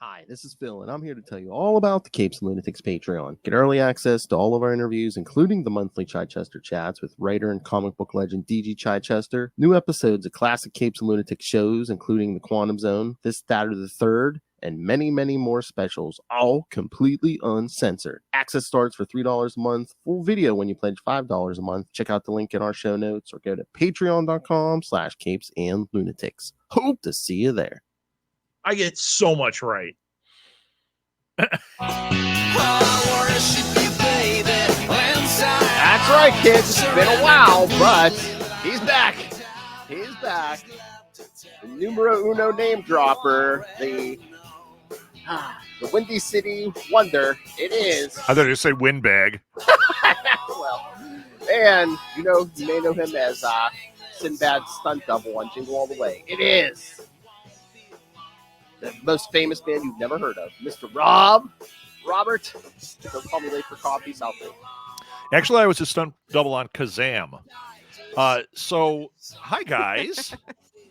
Hi, this is Phil, and I'm here to tell you all about the Capes and Lunatics Patreon. Get early access to all of our interviews, including the monthly Chichester chats with writer and comic book legend DG Chichester, new episodes of classic Capes and Lunatics shows, including The Quantum Zone, This, That, or the Third, and many, many more specials, all completely uncensored. Access starts for $3 a month, full video when you pledge $5 a month. Check out the link in our show notes or go to patreon.com/Capes and Lunatics. Hope to see you there. I get so much right. That's right, kids. It's been a while, but he's back. He's back. The numero uno name dropper, the Windy City Wonder. It is. I thought you say windbag. Well, and you may know him as Sinbad's stunt double on Jingle All the Way. It is the most famous man you've never heard of, Mr. Robert. Don't call me late for coffee, Southgate. Actually, I was a stunt double on Kazam. So, hi guys.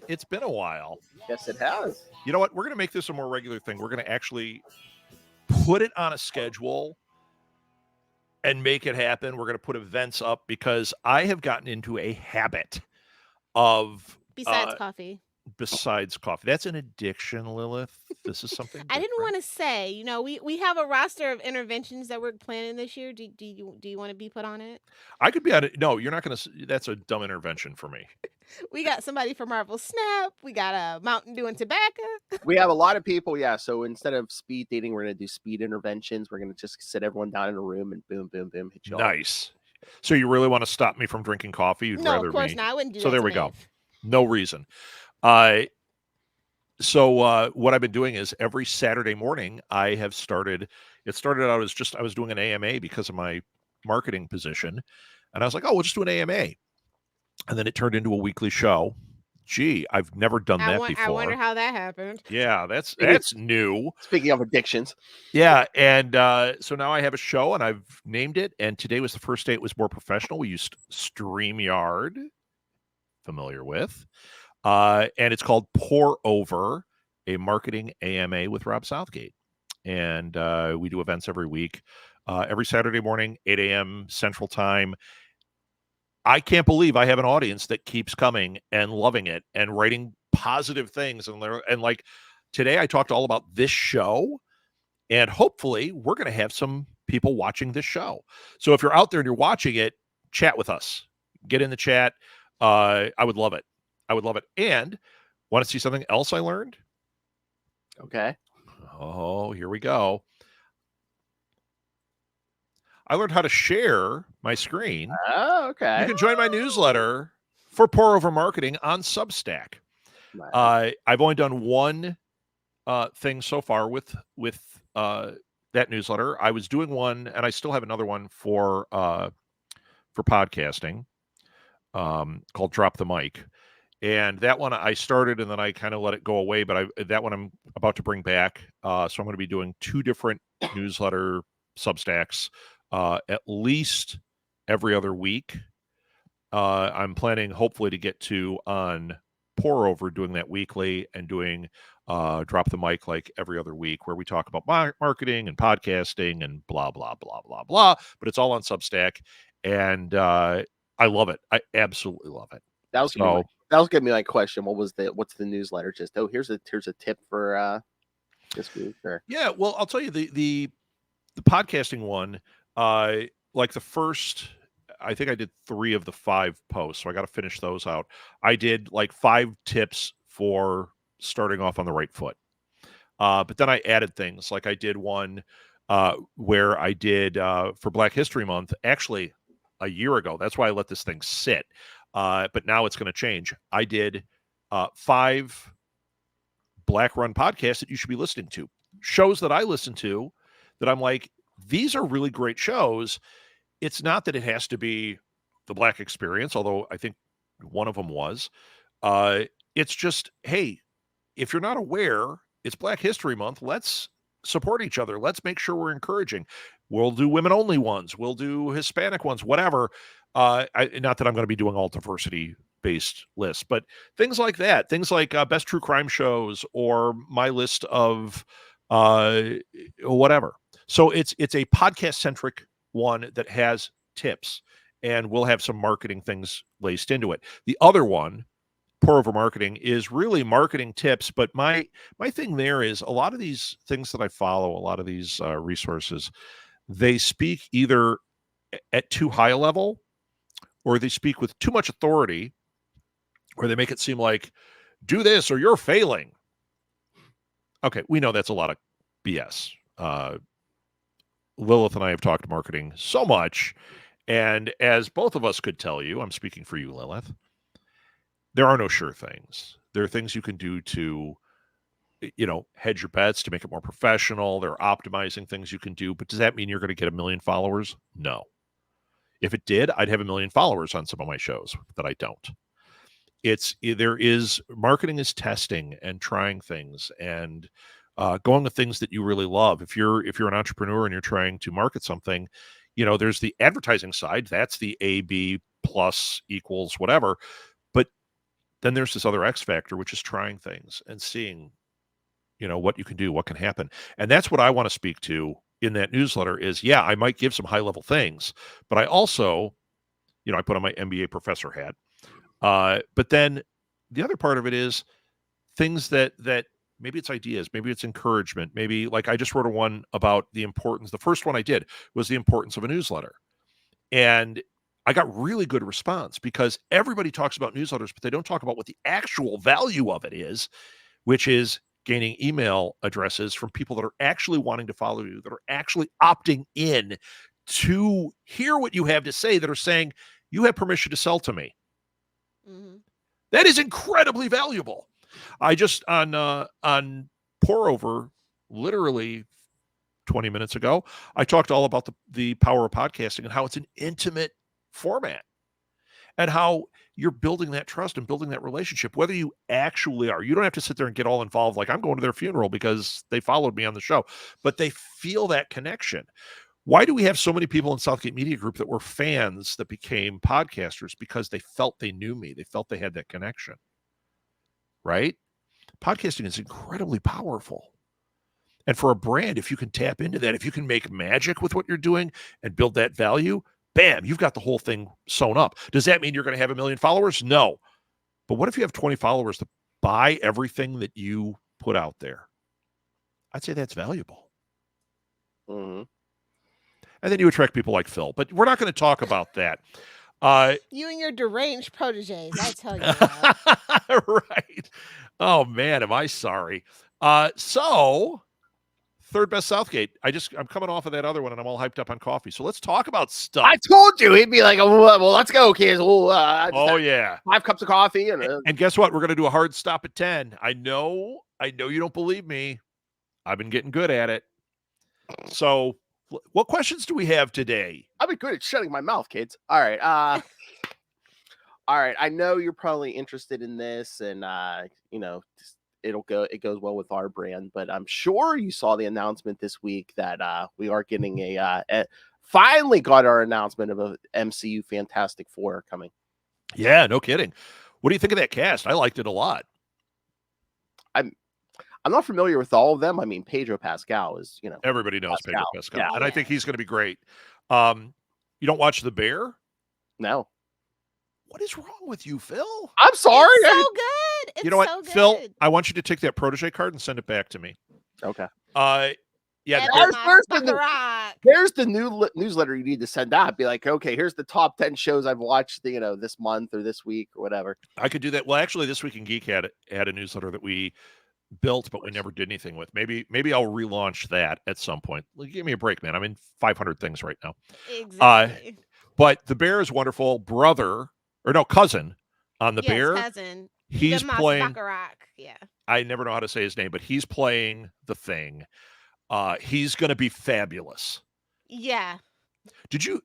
It's been a while. Yes, it has. You know what? We're going to make this a more regular thing. We're going to actually put it on a schedule and make it happen. We're going to put events up because I have gotten into a habit of... Besides coffee. That's an addiction, Lilith. This is something I didn't want to say, we have a roster of interventions that we're planning this year. Do you want to be put on it? I could be on it. No, you're not going to. That's a dumb intervention for me. We got somebody from Marvel Snap. We got a Mountain Dew and Tobacco. We have a lot of people, yeah. So instead of speed dating, we're going to do speed interventions. We're going to just sit everyone down in a room and boom, boom, boom, hit you all. Nice. So you really want to stop me from drinking coffee? You'd no, rather of course me. not. I wouldn't do so that there to we me. go. No reason. So what I've been doing is every Saturday morning I have started. It started out as I was doing an AMA because of my marketing position, and I was like, oh, we'll just do an AMA, and then it turned into a weekly show. Gee, I've never done that before. I wonder how that happened. Yeah, that's new. Speaking of addictions. Yeah, and so now I have a show, and I've named it, and today was the first day it was more professional. We used StreamYard, familiar with. And it's called Pour Over, a marketing AMA with Rob Southgate. And we do events every week, every Saturday morning, 8 a.m. Central Time. I can't believe I have an audience that keeps coming and loving it and writing positive things. And like today I talked all about this show, and hopefully we're going to have some people watching this show. So if you're out there and you're watching it, chat with us. Get in the chat. I would love it. And want to see something else I learned? Okay. Oh, here we go. I learned how to share my screen. Oh, okay. You can join my newsletter for Pour Over Marketing on Substack. Nice. I've only done one thing so far with that newsletter. I was doing one, and I still have another one for podcasting called Drop the Mic. And that one I started and then I kind of let it go away. But that one I'm about to bring back. So I'm going to be doing 2 different newsletter Substacks at least every other week. I'm planning hopefully to get to on Pour Over, doing that weekly, and doing Drop the Mic like every other week, where we talk about marketing and podcasting and blah, blah, blah, blah, blah. But it's all on Substack. And I love it. I absolutely love it. That was going to be my question. What's the newsletter? Just here's a tip for this week. Or... Yeah, well, I'll tell you the podcasting one. Like the first, I think I did 3 of the 5 posts, so I got to finish those out. I did like 5 tips for starting off on the right foot. But then I added things, like I did one where I did for Black History Month, actually a year ago. That's why I let this thing sit. But now it's going to change. I did 5 Black Run podcasts that you should be listening to. Shows that I listen to that I'm like, these are really great shows. It's not that it has to be the Black Experience, although I think one of them was. It's just, hey, if you're not aware, it's Black History Month. Let's support each other. Let's make sure we're encouraging. We'll do women-only ones. We'll do Hispanic ones, whatever. Not that I'm going to be doing all diversity-based lists, but things like that. Things like best true crime shows, or my list of whatever. So it's a podcast centric one that has tips, and we'll have some marketing things laced into it. The other one, Pour Over Marketing, is really marketing tips. But my thing there is a lot of these things that I follow, a lot of these resources, they speak either at too high a level, or they speak with too much authority, or they make it seem like, do this or you're failing. Okay, we know that's a lot of BS. Lilith and I have talked marketing so much, and as both of us could tell you, I'm speaking for you, Lilith, there are no sure things. There are things you can do to, hedge your bets, to make it more professional. There are optimizing things you can do, but does that mean you're going to get 1 million followers? No. If it did, I'd have 1 million followers on some of my shows, that I don't. Marketing is testing and trying things and going with things that you really love. If you're an entrepreneur and you're trying to market something, there's the advertising side. That's the AB plus equals whatever. But then there's this other X factor, which is trying things and seeing, what you can do, what can happen. And that's what I want to speak to in that newsletter is, yeah, I might give some high level things, but I also, I put on my MBA professor hat. But then the other part of it is things that maybe it's ideas, maybe it's encouragement, maybe like I just wrote one about the importance. The first one I did was the importance of a newsletter. And I got really good response because everybody talks about newsletters, but they don't talk about what the actual value of it is, which is gaining email addresses from people that are actually wanting to follow you, that are actually opting in to hear what you have to say, that are saying, you have permission to sell to me. Mm-hmm. That is incredibly valuable. I just on Pour Over, literally 20 minutes ago, I talked all about the power of podcasting and how it's an intimate format and how you're building that trust and building that relationship, whether you actually are. You don't have to sit there and get all involved like I'm going to their funeral because they followed me on the show, but they feel that connection. Why do we have so many people in Southgate Media Group that were fans that became podcasters? Because they felt they knew me. They felt they had that connection, right? Podcasting is incredibly powerful. And for a brand, if you can tap into that, if you can make magic with what you're doing and build that value, bam, you've got the whole thing sewn up. Does that mean you're going to have 1 million followers? No. But what if you have 20 followers to buy everything that you put out there? I'd say that's valuable. Mm-hmm. And then you attract people like Phil. But we're not going to talk about that. You and your deranged proteges, I tell you that. Right. Oh, man, am I sorry. So, third best Southgate. I'm coming off of that other one, and I'm all hyped up on coffee. So let's talk about stuff. I told you he'd be like, oh, well, let's go, kids. Yeah. 5 cups of coffee. And guess what? We're going to do a hard stop at 10. I know you don't believe me. I've been getting good at it. So what questions do we have today? I've been good at shutting my mouth, kids. All right. All right. I know you're probably interested in this, and it goes well with our brand, but I'm sure you saw the announcement this week that we are getting finally got our announcement of a MCU Fantastic Four coming. Yeah, no kidding. What do you think of that cast? I liked it a lot. I'm not familiar with all of them. I mean, Pedro Pascal is, everybody knows Pedro Pascal, yeah. And I think he's going to be great. You don't watch The Bear? No. What is wrong with you, Phil? I'm sorry. It's so good. It's you know what, so good. Phil? I want you to take that protege card and send it back to me. Okay. Yeah. There's the new newsletter you need to send out. Be like, okay, here's the top 10 shows I've watched, this month or this week or whatever. I could do that. Well, actually, This Week in Geek had a newsletter that we built, but we never did anything with. Maybe I'll relaunch that at some point. Give me a break, man. I'm in 500 things right now. Exactly. But The Bear is wonderful. Cousin on The Bear. Cousin. He's playing. Yeah. I never know how to say his name, but he's playing the Thing. He's going to be fabulous. Yeah. Did you?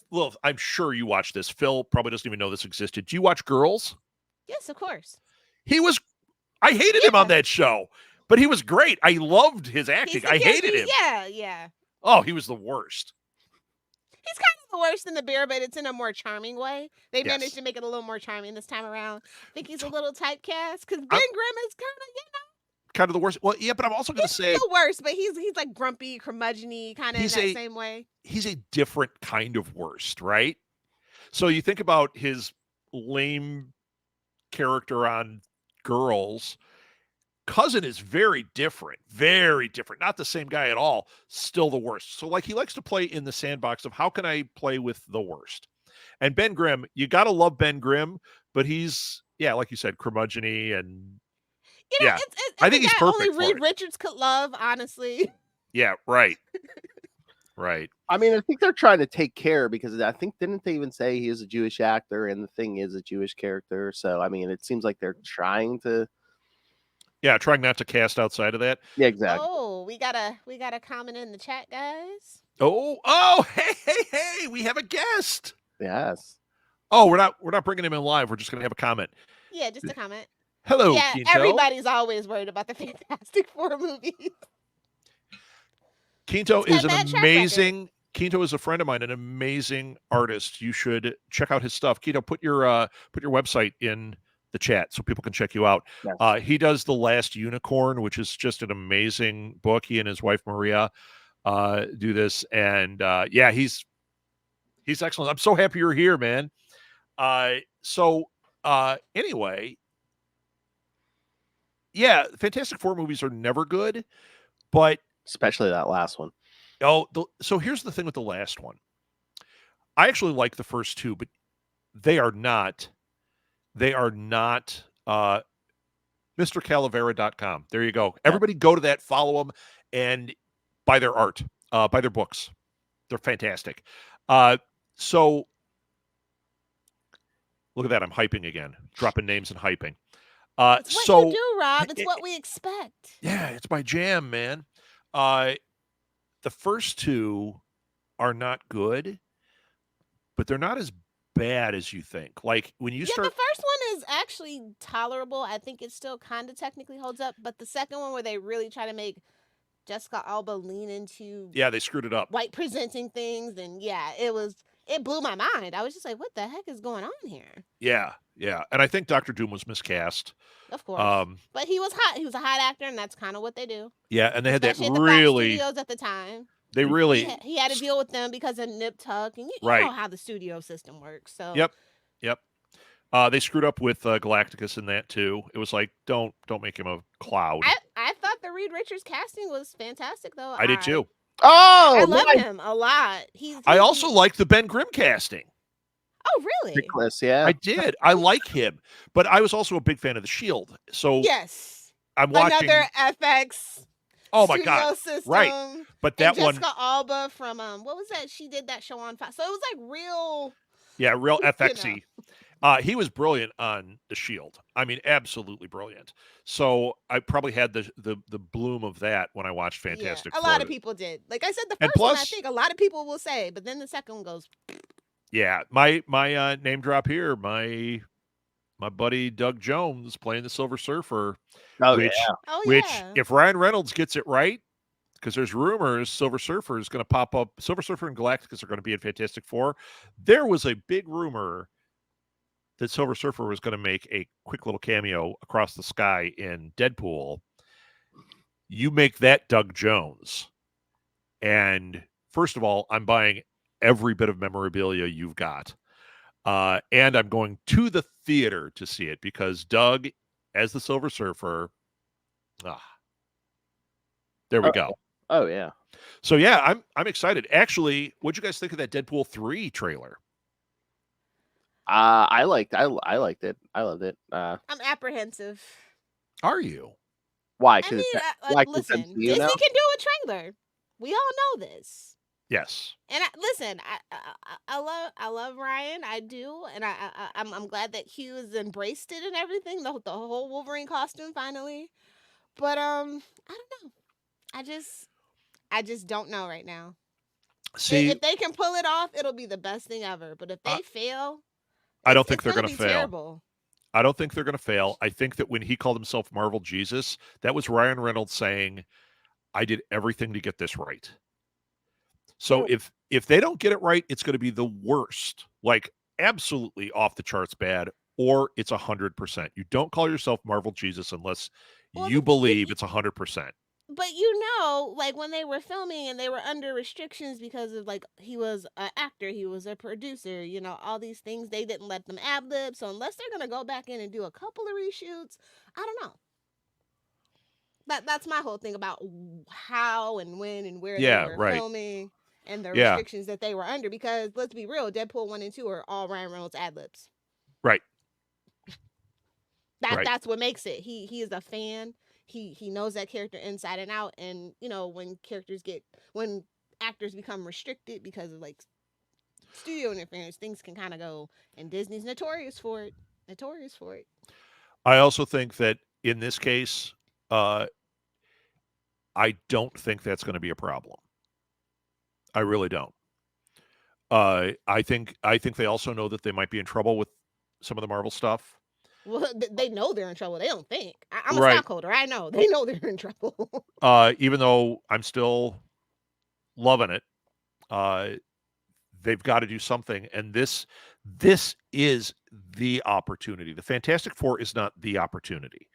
Well, I'm sure you watched this. Phil probably doesn't even know this existed. Did you watch Girls? Yes, of course. I hated him on that show, but he was great. I loved his acting. I hated him. Yeah. Oh, he was the worst. He's kind of the worst in The Bear, but it's in a more charming way. They managed to make it a little more charming this time around. I think he's a little typecast because Ben Grimm is kind of, kind of the worst. Well, yeah, but I'm also going to say the worst, but he's like grumpy, curmudgeon-y, kind of in that same way. He's a different kind of worst, right? So you think about his lame character on Girls. Cousin is very different. Not the same guy at all. Still the worst. So, like, he likes to play in the sandbox of how can I play with the worst? And Ben Grimm, you got to love Ben Grimm, but he's, like you said, curmudgeon-y and it's I think he's perfect only for Reed it. Richards could love, honestly. Yeah, right. Right. I mean, I think they're trying to take care because I think, didn't they even say he is a Jewish actor and the thing is a Jewish character? So, I mean, it seems like they're trying to. Yeah, trying not to cast outside of that. Yeah, exactly. Oh, we got a comment in the chat, guys. Oh, hey, we have a guest. Yes. Oh, we're not bringing him in live. We're just going to have a comment. Yeah, just a comment. Hello, yeah, Quinto. Everybody's always worried about the Fantastic Four movies. Quinto is an amazing. Quinto is a friend of mine, an amazing artist. You should check out his stuff. Quinto, put your website in the chat so people can check you out. Yes. He does The Last Unicorn, which is just an amazing book. He and his wife Maria do this, and he's excellent. I'm so happy you're here, man. Anyway, Fantastic Four movies are never good, but especially that last one. So here's the thing with the last one. I actually like the first two, but they are not MrCalavera.com. There you go. Everybody go to that, follow them, and buy their art, buy their books. They're fantastic. So look at that. I'm hyping again, dropping names and hyping. It's what you do, Rob. It's what we expect. Yeah, it's my jam, man. The first two are not good, but they're not as bad as you think. Like when you start, the first one is actually tolerable. I think it still kind of technically holds up, but the second one where they really try to make Jessica Alba lean into they screwed it up. White presenting things, and it blew my mind. I was just like, what the heck is going on here? Yeah. And I think Dr. Doom was miscast. Of course. But he was hot. He was a hot actor, and that's kind of what they do. Yeah, and they had especially that at really the Fox Studios at the time. They really he had to deal with them because of Nip Tuck, and you know how the studio system works. So Yep. They screwed up with Galacticus in that too. It was like, don't make him a cloud. I thought the Reed Richards casting was fantastic, though. I did too. I love him a lot. I also like the Ben Grimm casting. Oh, really? Nicholas, yeah. I did. I like him, but I was also a big fan of the Shield. So yes, I'm watching another FX. Oh my God! System, right, but that one, Jessica Alba from what was that? She did that show on Fox, so it was like real. Yeah, real FXy. He was brilliant on the Shield. I mean, absolutely brilliant. So I probably had the bloom of that when I watched Fantastic Four. A lot of people did. Like I said, the first one I think a lot of people will say, but then the second one goes. Yeah, my name drop here. My buddy Doug Jones playing the Silver Surfer. Which if Ryan Reynolds gets it right, because there's rumors Silver Surfer is going to pop up. Silver Surfer and Galacticus are going to be in Fantastic Four. There was a big rumor that Silver Surfer was going to make a quick little cameo across the sky in Deadpool. You make that Doug Jones. And first of all, I'm buying every bit of memorabilia you've got. And I'm going to the theater to see it because Doug, as the Silver Surfer, there we go. Oh yeah. So yeah, I'm excited. Actually, what'd you guys think of that Deadpool 3 trailer? I liked it. I loved it. I'm apprehensive. Are you? Why? I mean, listen, MCU Disney now? can do a trailer. We all know this. Yes. And I love Ryan. I do, and I'm glad that Hugh has embraced it and everything. The whole Wolverine costume finally. But I don't know. I just don't know right now. See, if they can pull it off, it'll be the best thing ever. But if they fail, I don't think they're going to fail. Terrible. I don't think they're going to fail. I think that when he called himself Marvel Jesus, that was Ryan Reynolds saying, "I did everything to get this right." So if they don't get it right, it's going to be the worst, like absolutely off the charts bad, or it's 100%. You don't call yourself Marvel Jesus unless Well, you believe it's 100%. But like when they were filming and they were under restrictions because of like he was an actor, he was a producer, all these things, they didn't let them ad lib. So unless they're gonna go back in and do a couple of reshoots, I don't know. That's my whole thing about how and when and where they were filming and the restrictions that they were under. Because let's be real, Deadpool 1 and 2 are all Ryan Reynolds ad libs. Right. That's what makes it. He is a fan. He knows that character inside and out. And when actors become restricted because of like studio interference, things can kind of go. And Disney's notorious for it. I also think that in this case, I don't think that's going to be a problem. I really don't. I think they also know that they might be in trouble with some of the Marvel stuff. Well, they know they're in trouble. They don't think. I'm a stockholder. I know. They know they're in trouble. Even though I'm still loving it, they've got to do something. And this is the opportunity. The Fantastic Four is not the opportunity.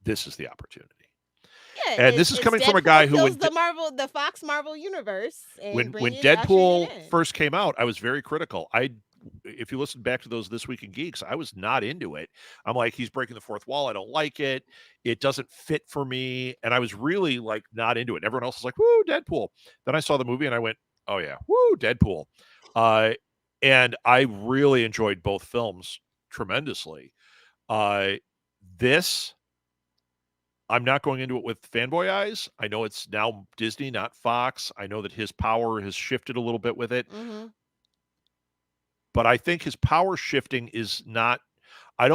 This is the opportunity. Yeah, and this is coming from a guy who the Fox Marvel universe. When Deadpool first came out, I was very critical. If you listen back to those This Week in Geeks, I was not into it. I'm like, he's breaking the fourth wall. I don't like it. It doesn't fit for me. And I was really like not into it. Everyone else was like, woo, Deadpool. Then I saw the movie and I went, oh yeah, woo, Deadpool. And I really enjoyed both films tremendously. This, I'm not going into it with fanboy eyes. I know it's now Disney, not Fox. I know that his power has shifted a little bit with it. Mm-hmm. But I think his power shifting is not, I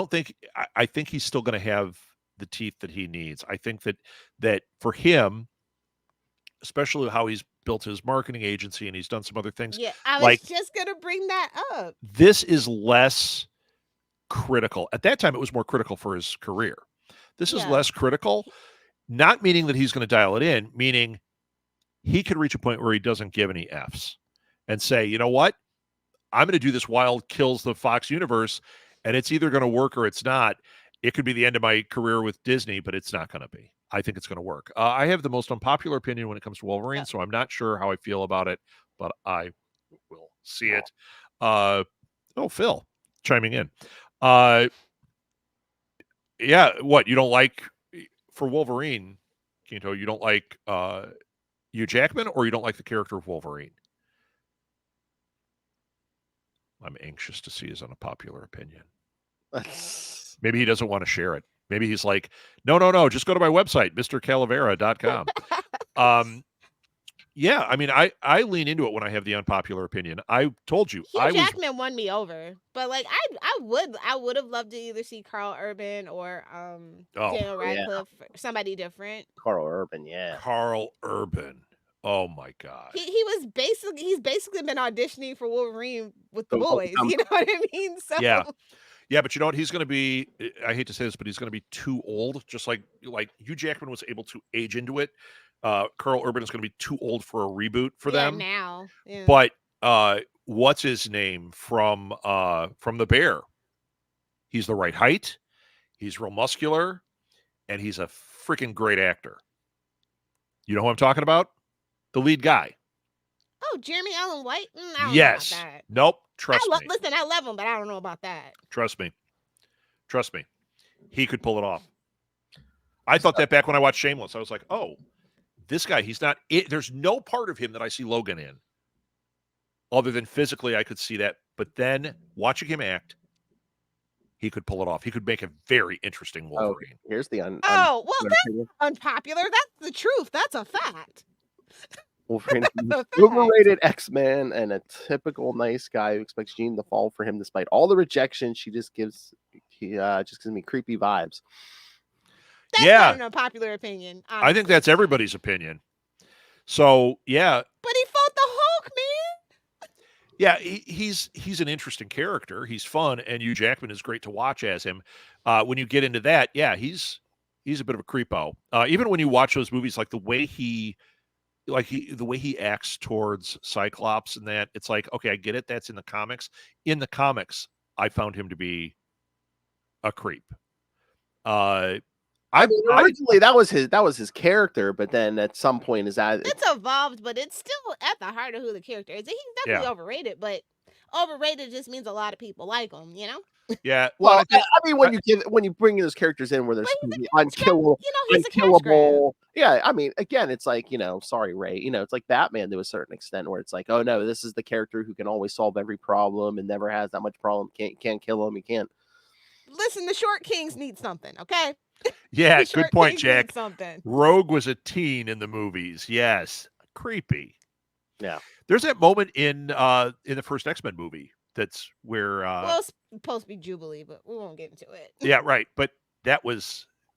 think he's still going to have the teeth that he needs. I think that for him, especially how he's built his marketing agency and he's done some other things. Yeah, I was just going to bring that up. This is less critical. At that time, it was more critical for his career. This is less critical, not meaning that he's going to dial it in, meaning he could reach a point where he doesn't give any Fs and say, you know what? I'm going to do this Wild Kills the Fox universe, and it's either going to work or it's not. It could be the end of my career with Disney, but it's not going to be. I think it's going to work. I have the most unpopular opinion when it comes to Wolverine, so I'm not sure how I feel about it, but I will see it. Phil chiming in. Yeah, what, you don't like for Wolverine, Quinto, you don't like Hugh Jackman, or you don't like the character of Wolverine? I'm anxious to see his unpopular opinion. Maybe he doesn't want to share it. Maybe he's like, no, just go to my website, mrcalavera.com. Yeah, I mean, I lean into it when I have the unpopular opinion. I told you. Hugh Jackman won me over. But like I would have loved to either see Carl Urban or Daniel Radcliffe, somebody different. Carl Urban, yeah. Carl Urban. Oh my God. He's basically been auditioning for Wolverine with the boys. You know what I mean? So yeah, but you know what? He's going to be. I hate to say this, but he's going to be too old. Just like Hugh Jackman was able to age into it. Carl Urban is going to be too old for a reboot for them now. Yeah. But what's his name from The Bear? He's the right height. He's real muscular, and he's a freaking great actor. You know who I'm talking about? The lead guy. Oh, Jeremy Allen White? I don't know about that. Nope. Trust me. Listen, I love him, but I don't know about that. Trust me. He could pull it off. I thought that back when I watched Shameless. I was like, oh, this guy, he's not it. There's no part of him that I see Logan in. Other than physically, I could see that. But then watching him act, he could pull it off. He could make a very interesting Wolverine. Here's the that's unpopular. That's the truth. That's a fact. Wolverine, overrated X-Man, and a typical nice guy who expects Jean to fall for him despite all the rejection. He just gives me creepy vibes. That's not an unpopular opinion. Honestly. I think that's everybody's opinion. So yeah, but he fought the Hulk, man. Yeah, he's an interesting character. He's fun, and Hugh Jackman is great to watch as him. When you get into that, yeah, he's a bit of a creepo. Even when you watch those movies, like the way he acts towards Cyclops and that, it's like, okay, I get it. That's in the comics. In the comics, I found him to be a creep. I mean, originally that was his character, but then at some point it's evolved, but it's still at the heart of who the character is. He's definitely overrated, but overrated just means a lot of people like him, you know? Yeah. Well, I mean, when you bring those characters in where they're unkillable, he's a cash grab. Yeah, I mean, again, it's like, sorry, Ray, it's like Batman to a certain extent, where it's like, oh no, this is the character who can always solve every problem and never has that much problem. Can't kill him. He can't. Listen, the short kings need something, okay? Yeah, good point, Jack. Something. Rogue was a teen in the movies. Yes, creepy. Yeah, there's that moment in the first X-Men movie that's where well, it's supposed to be Jubilee, but we won't get into it. Yeah, right. But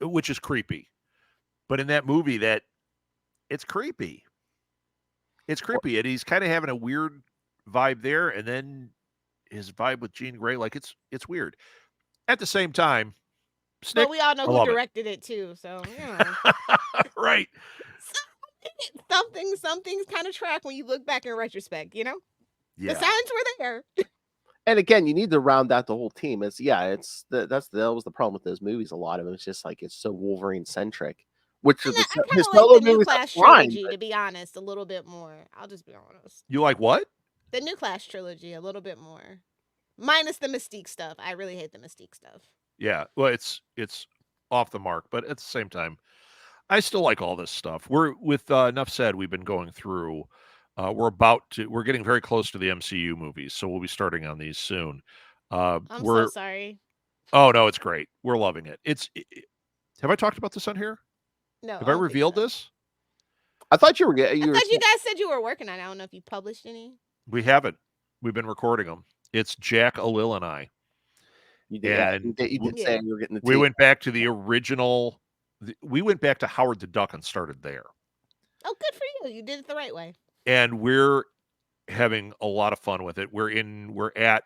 which is creepy. But in that movie, it's creepy. It's creepy, and he's kind of having a weird vibe there, and then his vibe with Jean Grey, like it's weird. At the same time, but we all know who directed it too, so right. Some things kind of track when you look back in retrospect, Yeah. The signs were there. And again, you need to round out the whole team. That was the problem with those movies. A lot of them, it's just like it's so Wolverine centric. Which is his solo New Class trilogy, to be honest, a little bit more. I'll just be honest. You like what? The New Class trilogy, a little bit more, minus the Mystique stuff. I really hate the Mystique stuff. Yeah, well, it's off the mark, but at the same time, I still like all this stuff. Enough said. We've been going through. We're getting very close to the MCU movies, so we'll be starting on these soon. I'm so sorry. Oh no, it's great. We're loving it. Have I talked about this on here? No. Have I revealed this? I thought you were. I thought you guys said you were working on it. I don't know if you published any. We haven't. We've been recording them. It's Jack, Alil, and I. You did. You did say you were getting the. We went back to the original. We went back to Howard the Duck and started there. Oh, good for you! You did it the right way. And we're having a lot of fun with it. We're at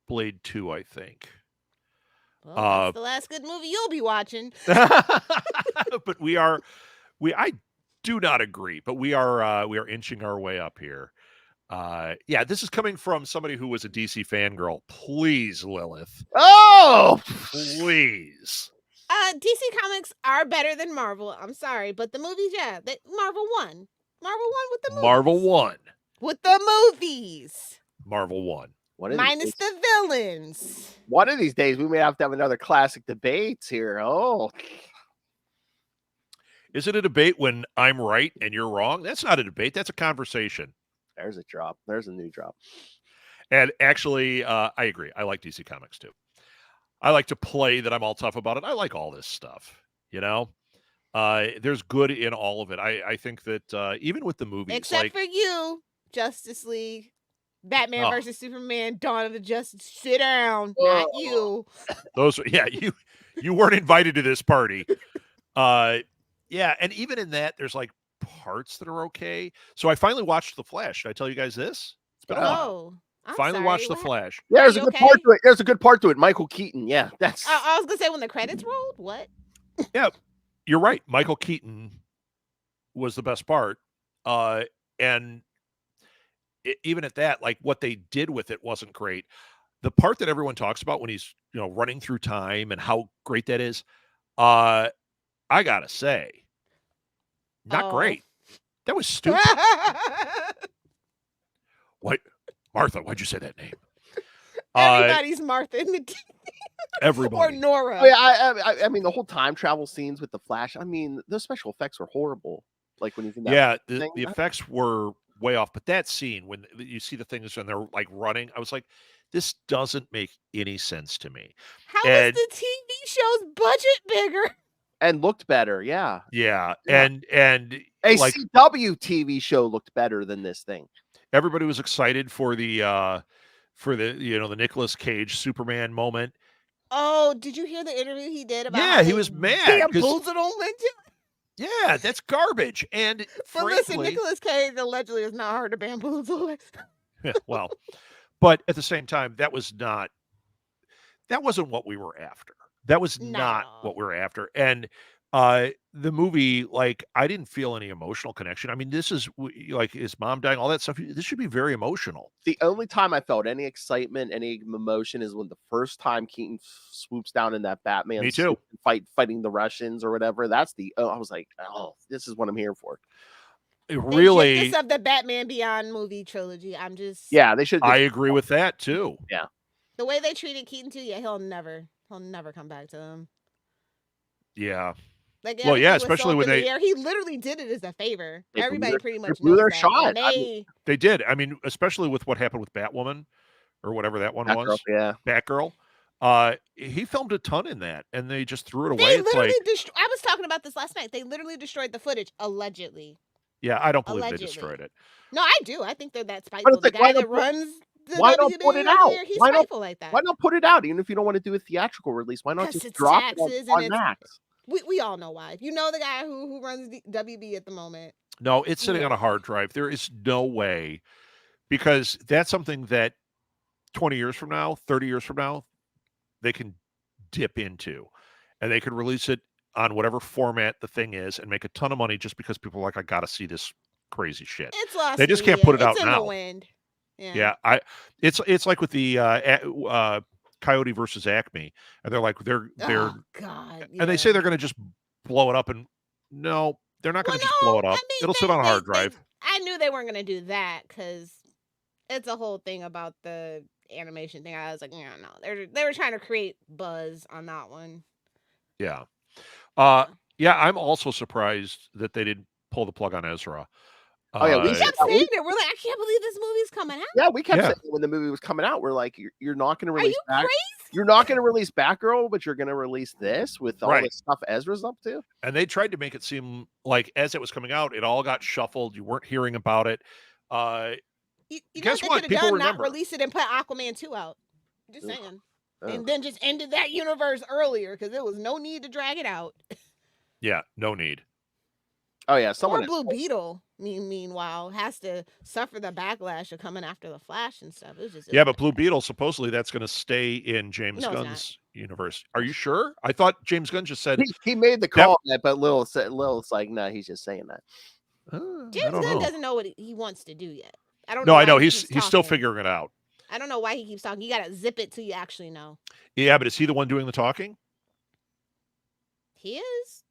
Blade 2, I think. Well, that's the last good movie you'll be watching. But I do not agree, but we are inching our way up here. Yeah, this is coming from somebody who was a DC fangirl. Please, Lilith. Oh, please. DC Comics are better than Marvel. I'm sorry, but the movies, Marvel won. Marvel won with the movies. Marvel won. With the movies. Marvel won. Minus the villains. One of these days, we may have to have another classic debates here. Oh. Is it a debate when I'm right and you're wrong? That's not a debate. That's a conversation. There's a drop. There's a new drop. And actually, I agree. I like DC Comics too. I like to play that I'm all tough about it. I like all this stuff, there's good in all of it. I think that even with the movies, except for you, Justice League, Batman versus Superman, Dawn of the Justice. Sit down, not you. You weren't invited to this party. And even in that, there's like parts that are okay. So I finally watched The Flash. Did I tell you guys this? It's been a while. Finally watched The Flash. Yeah, there's a good part to it. There's a good part to it. Michael Keaton. Yeah, that's. I was gonna say when the credits rolled. What? Yeah, you're right. Michael Keaton was the best part, and even at that, like what they did with it wasn't great. The part that everyone talks about when he's running through time and how great that is, I gotta say, not great. That was stupid. What? Martha, why'd you say that name? Everybody's Martha in the team. Everybody. Or Nora. Oh, yeah, I mean, the whole time travel scenes with the Flash, I mean, those special effects were horrible. Like when you think the effects were way off. But that scene, when you see the things and they're like running, I was like, this doesn't make any sense to me. How is the TV show's budget bigger? And looked better, yeah. Yeah. And a CW TV show looked better than this thing. Everybody was excited for the the Nicolas Cage Superman moment. Oh, did you hear the interview he did about? Yeah, he was mad. Yeah, that's garbage. And listen, Nicolas Cage allegedly is not hard to bamboozle. Well, but at the same time, that wasn't what we were after. That was not what we were after. And The movie, like, I didn't feel any emotional connection. I mean, this is like his mom dying, all that stuff. This should be very emotional. The only time I felt any excitement, any emotion is when the first time Keaton swoops down in that Batman Me too. suit fighting the Russians or whatever. That's I was like, oh, this is what I'm here for. It They really, gypped us of the Batman Beyond movie trilogy. I'm just Yeah, they should. I agree with that too. the way they treated Keaton too. Yeah, he'll never come back to them. Yeah. Like, Well, yeah, everything was so especially up when in the they- air. He literally did it as a favor. They blew Everybody their- pretty they much blew knows their that. shot. And I mean, They did. I mean, especially with what happened with Batwoman or whatever that one Batgirl, was. yeah. Batgirl. He filmed a ton in that, and they just threw it away. they It's literally like, I was talking about this last night. They literally destroyed the footage, allegedly. yeah, I don't believe Allegedly. they destroyed it. No, I do. I think they're that spiteful. it's The like, why guy that not put- runs the why not WB put it over out? there, he's Why not- spiteful like that. Why not put it out? Even if you don't want to do a theatrical release, why not 'Cause just it's drop taxes it and on it's- Max? We all know why. You know the guy who runs the WB at the moment. No, it's sitting Yeah. on a hard drive. There is no way, because that's something that 20 years from now, 30 years from now, they can dip into, and they could release it on whatever format the thing is and make a ton of money just because people are like, I got to see this crazy shit. It's lost. They just can't media. put it out it's in now. the wind. Yeah, it's like with the Coyote versus Acme, and they're like they're Oh God. and they say they're going to just blow it up, and no, they're not going to just blow it up. It'll sit on a hard drive. I knew they weren't going to do that because it's a whole thing about the animation thing. I was like, no. They were trying to create buzz on that one. Yeah. Yeah, I'm also surprised that they didn't pull the plug on Ezra. Oh, yeah, we We kept saying it. We're like, I can't believe this movie's coming out. Yeah, we kept Yeah. saying when the movie was coming out, we're like, you're not going to Are release you crazy? You're not going to release Batgirl, but you're going to release this with all Right. the stuff Ezra's up to. And they tried to make it seem like as it was coming out, it all got shuffled. You weren't hearing about it. You Guess know what? what they could People have done? remember. Not release it and put Aquaman 2 out. Just Ugh. saying. Ugh. And then just ended that universe earlier because there was no need to drag it out. Yeah, no need. Oh yeah, Or someone. Blue Beetle, meanwhile, has to suffer the backlash of coming after the Flash and stuff. It was just Yeah, but Blue Beetle, supposedly that's going to stay in James No, it's Gunn's universe. Are you sure? I thought James Gunn just said, He made the call, on that, but Lil's like, no, he's just saying that. I James don't Gunn know. doesn't know what he wants to do yet. I don't No, know. I know. why he He's keeps still talking. figuring it out. I don't know why he keeps talking. You got to zip it till you actually know. Yeah, but is he the one doing the talking? He is.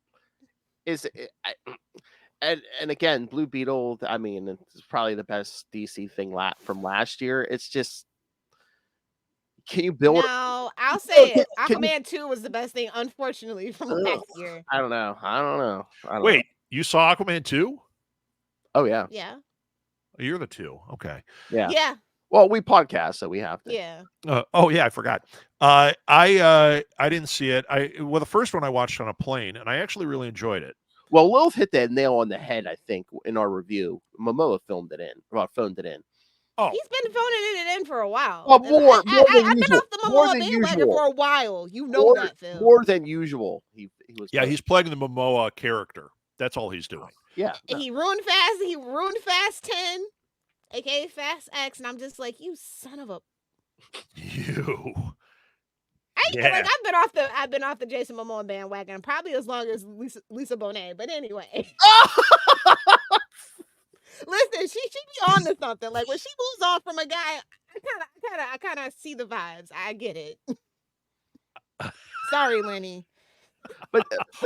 And again, Blue Beetle. I mean, it's probably the best DC thing from last year. It's just, can you build? No, I'll say it. Can you- Aquaman 2 was the best thing, unfortunately, from last year. I don't know. Wait, you saw Aquaman 2? Oh yeah. Yeah. You're the 2. Okay. Yeah. Yeah. Well, we podcast, so we have to. Yeah. Oh yeah, I forgot. I didn't see it. The first one I watched on a plane, and I actually really enjoyed it. Well, Lilith hit that nail on the head, I think, in our review. Momoa phoned it in. Oh, He's been phoning it in for a while. Well, And more I've than been usual. off the More Momoa than bandwagon usual. for a while. You know that, Phil. More than usual. He was. yeah, he's playing the Momoa character. That's all he's doing. Yeah. And he ruined Fast 10, aka Fast X, and I'm just like, you son of a. You. Like I've been off the Jason Momoa bandwagon probably as long as Lisa Bonet. But anyway, listen, she be on to something. Like when she moves on from a guy, I kind of see the vibes. I get it. Sorry, Lenny. But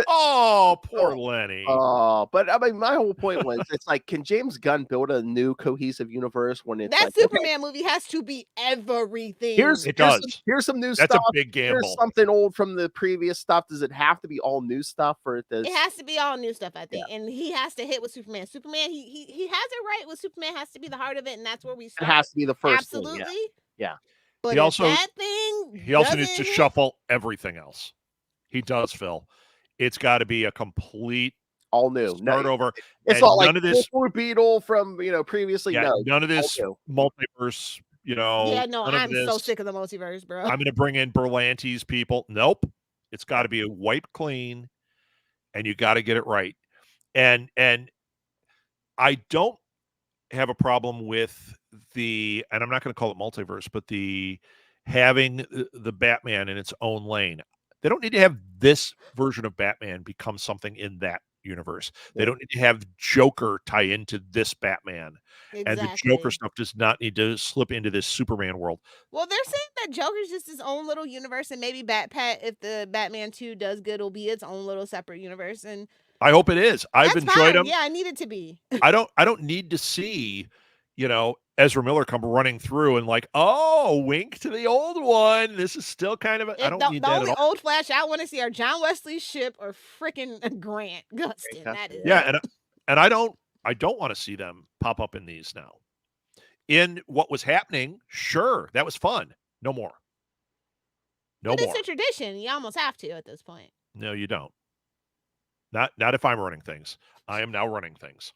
Oh, poor Lenny. but I mean, my whole point was, it's like, can James Gunn build a new cohesive universe when it's That like, Superman movie has to be everything. It does. Here's some new That's stuff. a big Here's gamble. something old from the previous stuff. Does it have to be all new stuff for it to? It has to be all new stuff, I think, and he has to hit with Superman. Superman, he has it right with Superman. Has to be the heart of it, and that's where we It start. has to be the first thing, Absolutely. Yeah. But He if also- that thing He also needs to doesn't hit- shuffle everything else. He does, Phil. It's got to be a complete all new. start over. It's and not like none of this. Blue Beetle from previously. Yeah, No, none of this all multiverse. Yeah, no, none of I'm so this, sick of the multiverse, bro. I'm going to bring in Berlanti's people. Nope. It's got to be wiped clean, and you got to get it right. And I don't have a problem with and I'm not going to call it multiverse, but the having the Batman in its own lane. They don't need to have this version of Batman become something in that universe. They don't need to have Joker tie into this Batman. And the Joker Exactly. stuff does not need to slip into this Superman world. Well, they're saying that Joker's just his own little universe, and maybe if the Batman 2 does good, it'll be its own little separate universe, and I hope it is. I've that's enjoyed fine. them. Yeah, I need it to be. I don't need to see, Ezra Miller come running through and like, oh, wink to the old one. This is still kind of I don't need the that only at all. old Flash I want to see are John Wesley Shipp or freaking Grant Gustin. That is Yeah, and I don't want to see them pop up in these now. In what was happening, sure, that was fun. No more. No but more. it's a tradition. You almost have to at this point. No, you don't. Not if I'm running things. I am now running things.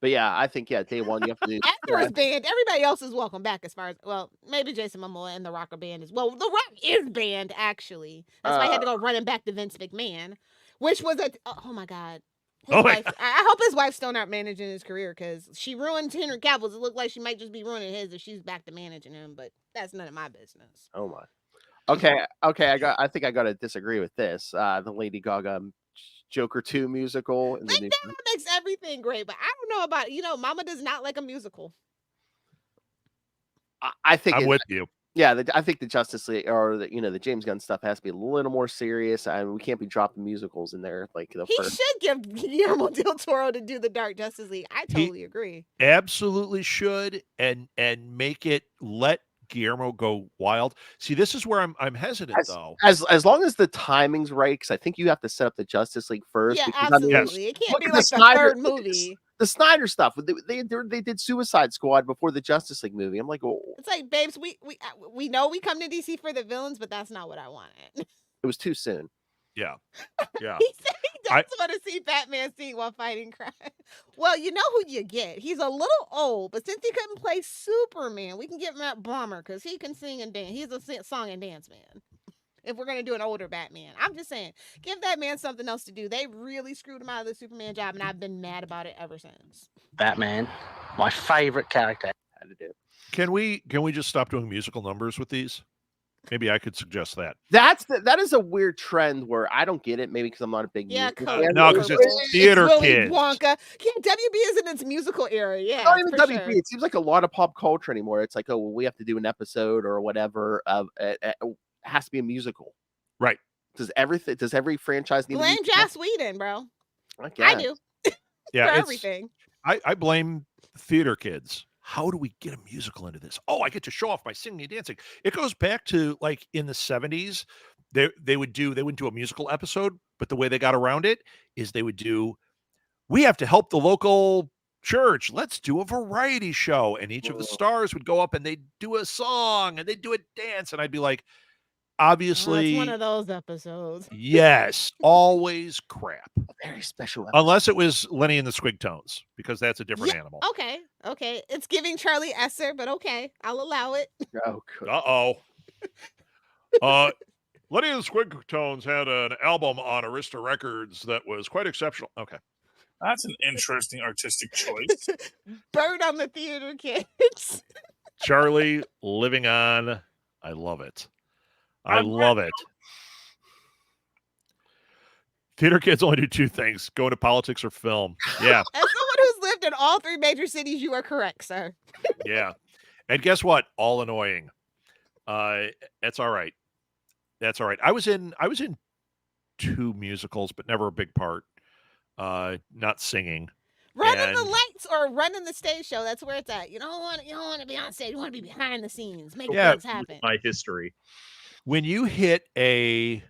But yeah, I think day one you have to do. After his banned, everybody else is welcome back. As far as maybe Jason Momoa and The Rock are banned as well. The Rock is banned actually. That's why I had to go running back to Vince McMahon, which was oh my god. I hope his wife's still not managing his career because she ruined Henry Cavill's. It looked like she might just be ruining his if she's back to managing him, but that's none of my business. Oh my. Okay. I think I got to disagree with this. The Lady Gaga Joker 2 musical. That makes everything great, but I don't know about Mama does not like a musical. I think I'm with you. Yeah, I think the Justice League or the James Gunn stuff has to be a little more serious. I mean, we can't be dropping musicals in there like the first. Should give Guillermo del Toro to do the Dark Justice League. I totally agree. Absolutely should, and let Guillermo go wild. See, this is where I'm hesitant though. As long as the timing's right, because I think you have to set up the Justice League first. Yeah, because, absolutely. It can't be like the third movie. The Snyder stuff. They did Suicide Squad before the Justice League movie. I'm like, oh. It's like, babes, we know we come to DC for the villains, but that's not what I wanted. It was too soon. Yeah. Yeah. He said he doesn't want to see Batman sing while fighting crime. Well, you know who you get. He's a little old, but since he couldn't play Superman, we can get Matt Bomber because he can sing and dance. He's a song and dance man. If we're going to do an older Batman. I'm just saying, give that man something else to do. They really screwed him out of the Superman job, and I've been mad about it ever since. Batman, my favorite character. Had to do. Can we just stop doing musical numbers with these? Maybe I could suggest that. That is a weird trend where I don't get it. Maybe because I'm not a big musical fan. No, because it's theater kids. Wonka. WB is in its musical era. Yeah, not even WB. Sure. It seems like a lot of pop culture anymore. It's like, oh, well, we have to do an episode or whatever of it has to be a musical, right? Does every franchise need? Blame Joss Whedon, bro. I do. Yeah, for everything. I blame theater kids. How do we get a musical into this? Oh, I get to show off my singing and dancing. It goes back to like in the 70s. They wouldn't do a musical episode, but the way they got around it is we have to help the local church. Let's do a variety show. And each of the stars would go up and they'd do a song and they'd do a dance. And I'd be like, obviously, it's one of those episodes. Yes, always crap. A very special episode. Unless it was Lenny and the Squigtones, because that's a different animal. Okay. It's giving Charlie Esser, but okay, I'll allow it. Oh, good. Lenny and the Squigtones had an album on Arista Records that was quite exceptional. Okay. That's an interesting artistic choice. Bird on the theater kids. Charlie living on. I love it. I love it. Theater kids only do two things: go into politics or film. Yeah. As someone who's lived in all three major cities, you are correct, sir. Yeah. And guess what? All annoying. That's all right. That's all right. I was in two musicals, but never a big part. Not singing. Running the lights or running the stage show. That's where it's at. You don't want to be on stage. You want to be behind the scenes, make things happen. My history. When you hit a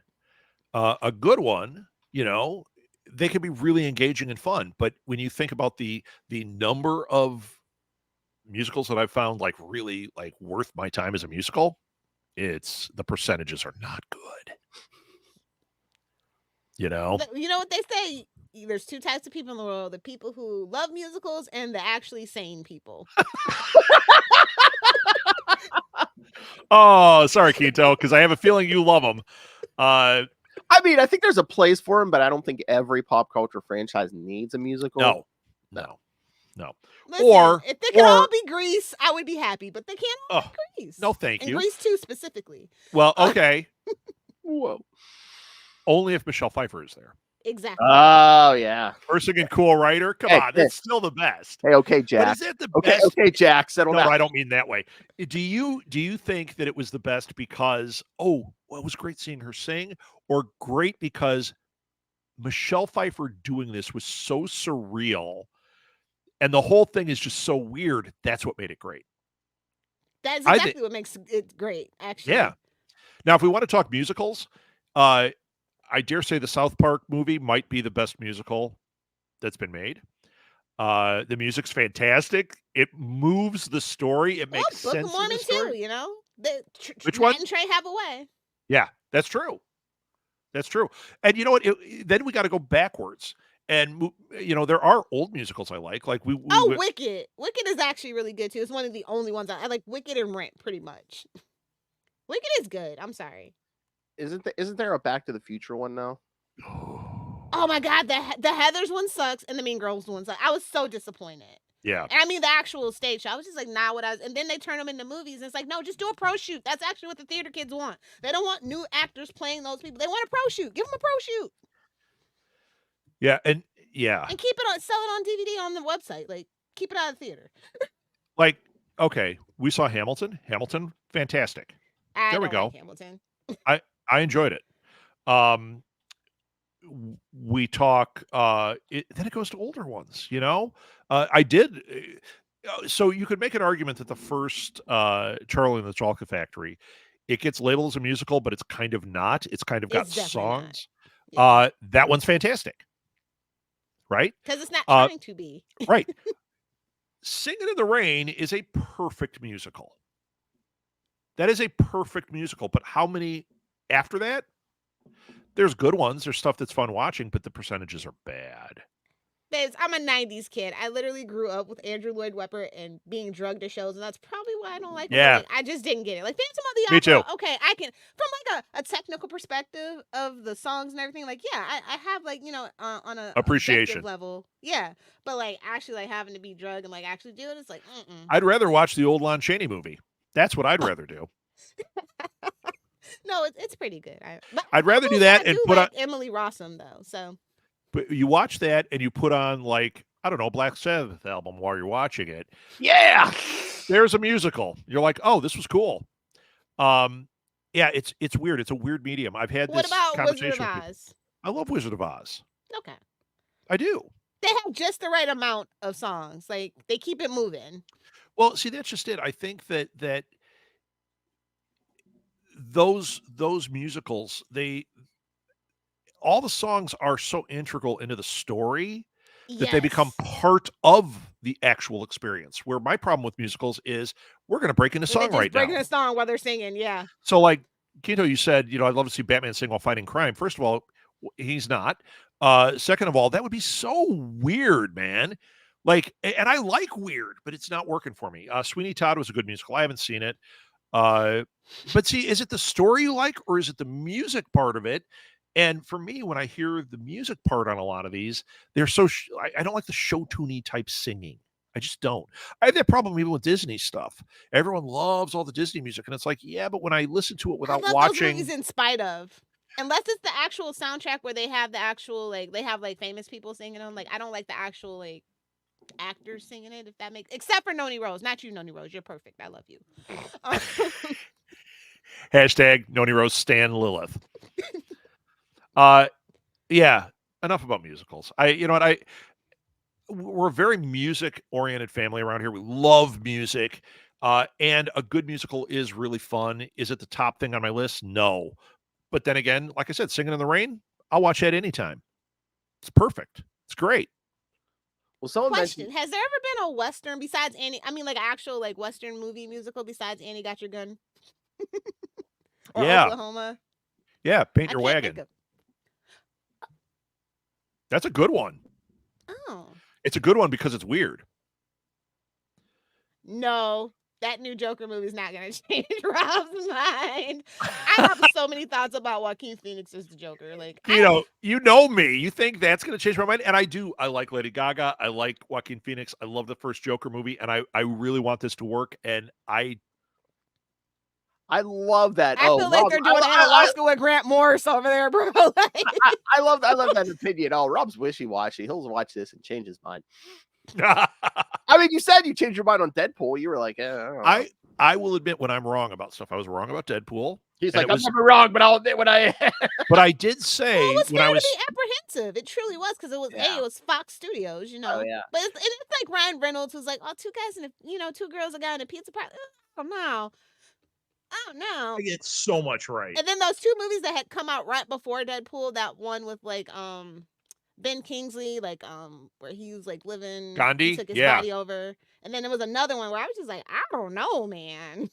good one, they can be really engaging and fun. But when you think about the number of musicals that I've found like really like worth my time as a musical, the percentages are not good. You know what they say? There's two types of people in the world: the people who love musicals and the actually sane people. Oh, sorry, Quito, because I have a feeling you love them. I mean, I think there's a place for them, but I don't think every pop culture franchise needs a musical. No. Listen, if they can all be Grease, I would be happy, but they can't all be Grease. No, thank you. Grease 2 specifically. Well, okay. Whoa. Only if Michelle Pfeiffer is there. Exactly. Oh yeah. Her singing Cool Writer. Come Hey, on, that's still the best. Hey, okay, But Jack. is that the Okay, best? okay, Jack. Settle No, down. I don't mean that way. Do you think that it was the best because it was great seeing her sing, or great because Michelle Pfeiffer doing this was so surreal, and the whole thing is just so weird? That's what made it great. That's exactly what makes it great, actually. Yeah. Now, if we want to talk musicals, I dare say the South Park movie might be the best musical that's been made. The music's fantastic. It moves the story. It makes Book sense of Mormon in the story. too, you know? Which Matt one? and Trey have a way. Yeah, that's true. That's true. And you know what? Then we got to go backwards. And, there are old musicals I like. Like Wicked. Wicked is actually really good too. It's one of the only ones I like. Wicked and Rent, pretty much. Wicked is good. I'm sorry. Isn't there a Back to the Future one now? Oh my God, the Heathers one sucks and the Mean Girls one sucks. I was so disappointed. Yeah. And I mean the actual stage show. I was just like, nah, and then they turn them into movies. And it's like, no, just do a pro shoot. That's actually what the theater kids want. They don't want new actors playing those people. They want a pro shoot. Give them a pro shoot. Yeah, and keep it on, sell it on DVD on the website. Like, keep it out of the theater. like, okay, we saw Hamilton. Hamilton, fantastic. There we go. Like Hamilton. I enjoyed it. We talk. Then it goes to older ones. I did. So you could make an argument that the first Charlie and the Chocolate Factory, it gets labeled as a musical, but it's kind of not. It's kind of got songs. Yeah. That one's fantastic. Right? Because it's not trying to be. Right. Singing in the Rain is a perfect musical. That is a perfect musical. But how many after that? There's good ones. There's stuff that's fun watching, but the percentages are bad. Babes, I'm a 90s kid. I literally grew up with Andrew Lloyd Webber and being drugged to shows, and that's probably why I don't like it. Yeah. I just didn't get it. Like, Phantom of the Opera, Me too. okay, I can, from like a technical perspective of the songs and everything, like, yeah, I have, like, on a appreciation level. Yeah. But, like, actually, like, having to be drugged and, like, actually do it, it's like, I'd rather watch the old Lon Chaney movie. That's what I'd rather do. No, it's pretty good. I'd rather do that and put on Emily Rossum, though, so. But you watch that and you put on, like, I don't know, Black Sabbath album while you're watching it. Yeah, there's a musical. You're like, oh, this was cool. Yeah, it's weird. It's a weird medium. I've had this conversation. Wizard of Oz? I love Wizard of Oz. Okay, I do. They have just the right amount of songs. Like, they keep it moving. Well, see, that's just it. I think that those musicals, all the songs are so integral into the story that they become part of the actual experience. Where my problem with musicals is we're going to break into song right now. Breaking a song while they're singing, yeah. So, like, Quinto, you said, I'd love to see Batman sing while fighting crime. First of all, he's not. Second of all, that would be so weird, man. Like, and I like weird, but it's not working for me. Sweeney Todd was a good musical. I haven't seen it. But see, is it the story you like, or is it the music part of it? And for me, when I hear the music part on a lot of these, they're so I don't like the show-tuney type singing. I just don't. I have that problem even with Disney stuff. Everyone loves all the Disney music, and it's like, yeah, but when I listen to it without watching, those movies in spite of, unless it's the actual soundtrack where they have the actual they have famous people singing them. Like, I don't like the actual actors singing it. If that makes, except for Noni Rose, not you, Noni Rose. You're perfect. I love you. Hashtag Noni Rose stan Lilith. Yeah, enough about musicals. We're a very music-oriented family around here. We love music, and a good musical is really fun. Is it the top thing on my list? No. But then again, like I said, Singing in the Rain, I'll watch that anytime. It's perfect. It's great. Well, someone Question: mentioned... Has there ever been a Western besides Annie? I mean, actual Western movie musical besides Annie Got Your Gun? Or yeah. Oklahoma? Yeah, Paint Your Wagon. That's a good one. Oh. It's a good one because it's weird. No, that new Joker movie is not going to change Rob's mind. I have so many thoughts about Joaquin Phoenix as the Joker. Like, you know me. You think that's going to change my mind? And I do. I like Lady Gaga. I like Joaquin Phoenix. I love the first Joker movie, and I really want this to work. And I I love that. I feel like they're doing it at law school with Grant Morris over there, bro. Like, I love that opinion. Oh, Rob's wishy-washy. He'll watch this and change his mind. I mean, you said you changed your mind on Deadpool. You were like, I don't know. I will admit when I'm wrong about stuff. I was wrong about Deadpool. He's like, I'm never wrong, but I'll admit when I. But I did say it was when fair I was to be apprehensive. It truly was because it was it was Fox Studios, you know. Oh, yeah. But it's like Ryan Reynolds was like, oh, two guys and two girls, a guy and a pizza party. Oh no. Oh no. I get so much right. And then those two movies that had come out right before Deadpool, that one with like Ben Kingsley, like where he was like living, Gandhi, he took his body over, and then there was another one where I was just like, I don't know, man.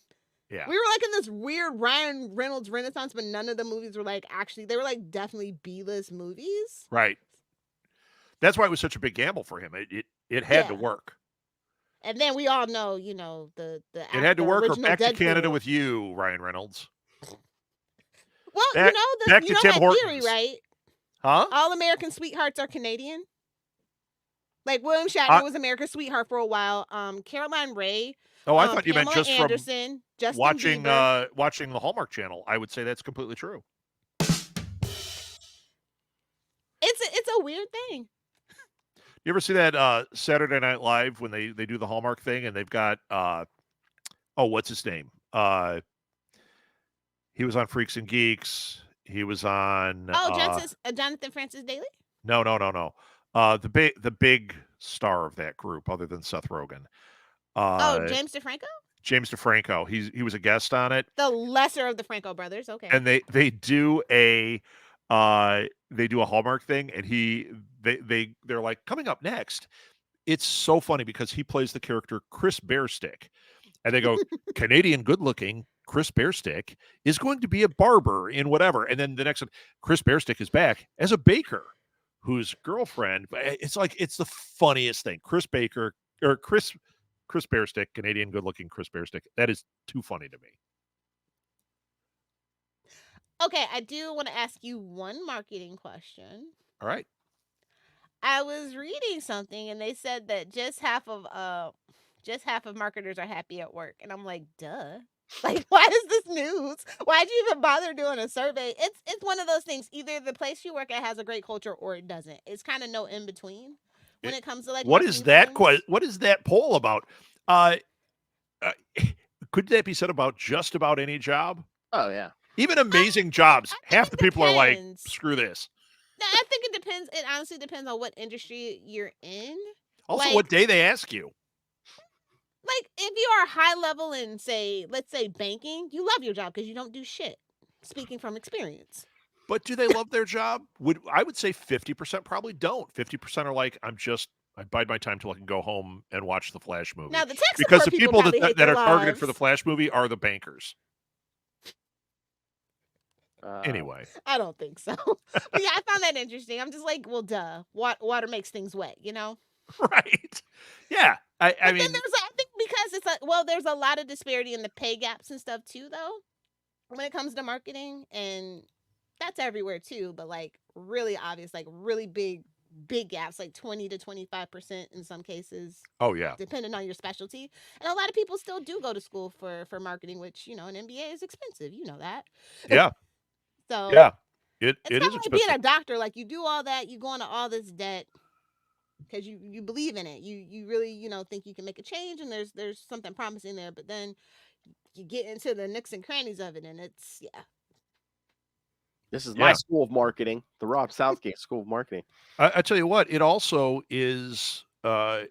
Yeah, we were like in this weird Ryan Reynolds renaissance, but none of the movies were like they were like definitely B-list movies. Right. That's why it was such a big gamble for him. It had to work. And then we all know, the it had to work or back Deadpool. to Canada with you, Ryan Reynolds. Well, back that to Tim Hortons. theory, right? Huh? All American sweethearts are Canadian. Like William Shatner was America's sweetheart for a while. Caroline Rhea. Oh, I thought you Pamela meant just Anderson, from Justin watching Bieber. Watching the Hallmark Channel. I would say that's completely true. It's a weird thing. You ever see that Saturday Night Live when they do the Hallmark thing and they've got what's his name? He was on Freaks and Geeks. He was on Jonathan Francis Daly? No. The big star of that group, other than Seth Rogen. James DeFranco? James DeFranco. He was a guest on it. The lesser of the Franco brothers. Okay. And they do a Hallmark thing, and they're like, coming up next. It's so funny because he plays the character Chris Bearstick, and they go, Canadian good-looking Chris Bearstick is going to be a barber in whatever, and then the next one, Chris Bearstick is back as a baker whose girlfriend. It's like it's the funniest thing. Chris Bearstick, Canadian good-looking Chris Bearstick. That is too funny to me. Okay, I do want to ask you one marketing question. All right. I was reading something and they said that just half of marketers are happy at work, and I'm like, duh. Like, why is this news? Why'd you even bother doing a survey? It's one of those things. Either the place you work at has a great culture or it doesn't. It's kind of no in between when it comes to like. What is that? What is that poll about? Could that be said about just about any job? Oh yeah. Even amazing jobs, half the people are like, screw this. No, I think it depends. It honestly depends on what industry you're in. Also, like, what day they ask you. Like, if you are high level in, let's say banking, you love your job because you don't do shit. Speaking from experience. But do they love their job? I would say 50% probably don't. 50% are like, I bide my time till I can go home and watch the Flash movie. Now, the tech because the people that are targeted for the Flash movie are the bankers. Anyway, I don't think so. But yeah, I found that interesting. I'm just like, well, duh. Water makes things wet, you know? Right. Yeah. I mean, then I think because there's a lot of disparity in the pay gaps and stuff too, though, when it comes to marketing, and that's everywhere too. But like really obvious, like really big gaps, like 20 to 25% in some cases. Oh yeah. Depending on your specialty, and a lot of people still do go to school for marketing, which an MBA is expensive. You know that. Yeah. So yeah, it is like expensive. being a doctor, like you do all that, you go into all this debt because you believe in it. You really think you can make a change, and there's something promising there. But then you get into the nooks and crannies of it, and it's This is my school of marketing, the Rob Southgate School of Marketing. I tell you what, it also is. I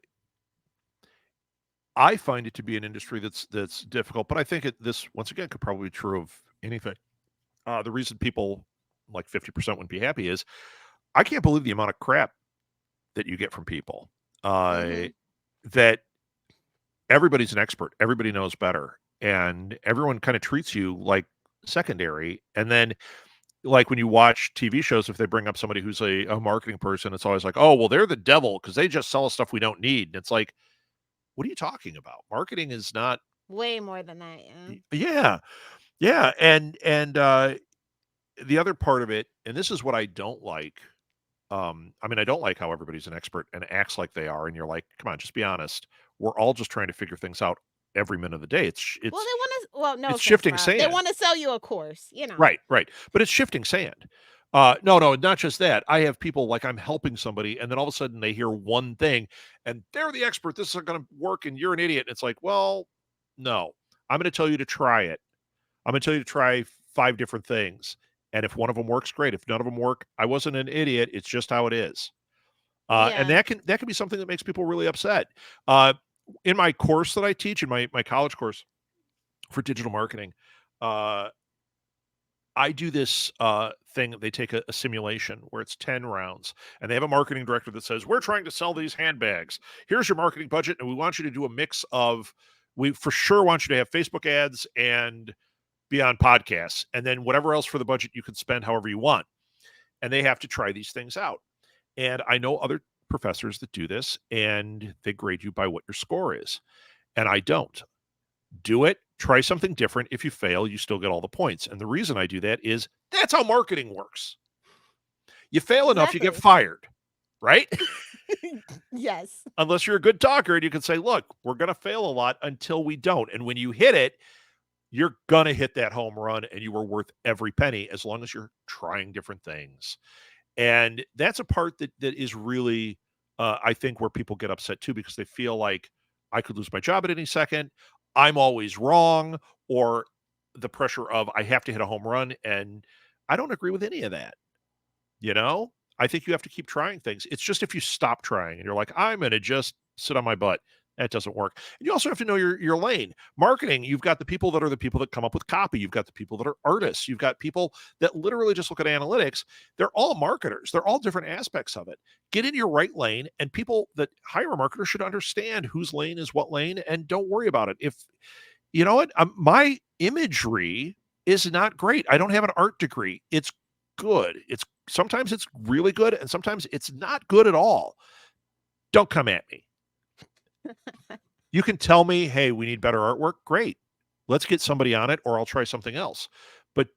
find it to be an industry that's difficult, but I think this once again could probably be true of anything. The reason people like 50% wouldn't be happy is I can't believe the amount of crap that you get from people. That everybody's an expert, everybody knows better, and everyone kind of treats you like secondary. And then, like when you watch TV shows, if they bring up somebody who's a marketing person, it's always like, oh, well, they're the devil because they just sell us stuff we don't need. And it's like, what are you talking about? Marketing is not way more than that. Yeah. Yeah, and the other part of it, and this is what I don't like. I mean, I don't like how everybody's an expert and acts like they are, and you're like, come on, just be honest. We're all just trying to figure things out every minute of the day. It's Well, they want to. Well, no, it's offense, shifting Rob. sand. They want to sell you a course, you know. Right. But it's shifting sand. No, not just that. I have people like I'm helping somebody, and then all of a sudden they hear one thing, and they're the expert. This is going to work, and you're an idiot. And it's like, well, no. I'm going to tell you to try it. I'm going to tell you to try 5 different things, and if one of them works, great. If none of them work, I wasn't an idiot. It's just how it is. And that can be something that makes people really upset. In my course that I teach, in my college course for digital marketing, I do this thing. They take a simulation where it's 10 rounds, and they have a marketing director that says, we're trying to sell these handbags. Here's your marketing budget, and we want you to do a mix of, we for sure want you to have Facebook ads and be on podcasts, and then whatever else for the budget you can spend however you want. And they have to try these things out. And I know other professors that do this, and they grade you by what your score is. And I don't. Do it. Try something different. If you fail, you still get all the points. And the reason I do that is that's how marketing works. You fail enough, you get fired, right? Yes. Unless you're a good talker and you can say, look, we're going to fail a lot until we don't. And when you hit it, you're going to hit that home run, and you were worth every penny as long as you're trying different things. And that's a part that is really, I think, where people get upset too, because they feel like I could lose my job at any second. I'm always wrong, or the pressure of I have to hit a home run. And I don't agree with any of that. You know, I think you have to keep trying things. It's just if you stop trying and you're like, I'm going to just sit on my butt, that doesn't work. And you also have to know your lane. Marketing, you've got the people that are the people that come up with copy. You've got the people that are artists. You've got people that literally just look at analytics. They're all marketers. They're all different aspects of it. Get in your right lane, and people that hire a marketer should understand whose lane is what lane, and don't worry about it. If you know what, my imagery is not great. I don't have an art degree. It's good. Sometimes it's really good, and sometimes it's not good at all. Don't come at me. You can tell me, hey, we need better artwork. Great. Let's get somebody on it, or I'll try something else. But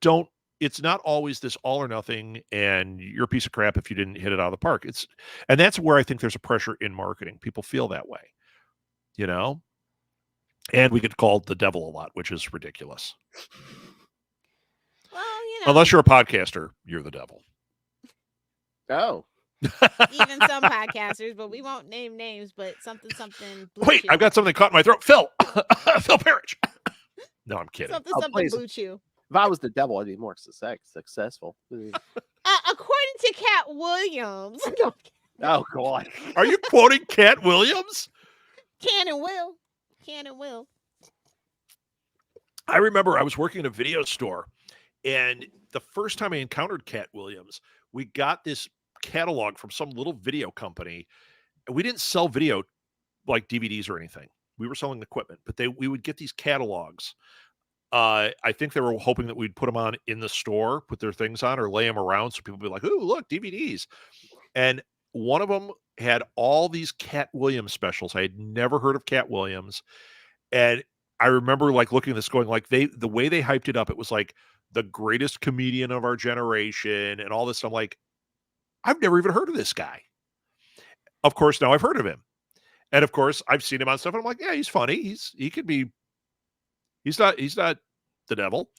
it's not always this all or nothing, and you're a piece of crap if you didn't hit it out of the park. And that's where I think there's a pressure in marketing. People feel that way, you know? And we get called the devil a lot, which is ridiculous. Well, you know. Unless you're a podcaster, you're the devil. Oh. Even some podcasters, but we won't name names, but something. Wait, I've got something caught in my throat. Phil Parrish. No, I'm kidding. Something Blue Chew. If I was the devil, I'd be more successful. According to Cat Williams. Oh, God. Are you quoting Cat Williams? Can and will. I remember I was working in a video store, and the first time I encountered Cat Williams, we got this catalog from some little video company. We didn't sell video like DVDs or anything. We were selling equipment, but we would get these catalogs. I think they were hoping that we'd put them on in the store, put their things on, or lay them around so people would be like, "Ooh, look, DVDs." And one of them had all these Cat Williams specials. I had never heard of Cat Williams, and I remember like looking at this, going like the way they hyped it up, it was like the greatest comedian of our generation, and all this. I'm like, I've never even heard of this guy. Of course, now I've heard of him. And of course, I've seen him on stuff, and I'm like, yeah, he's funny. He's not the devil.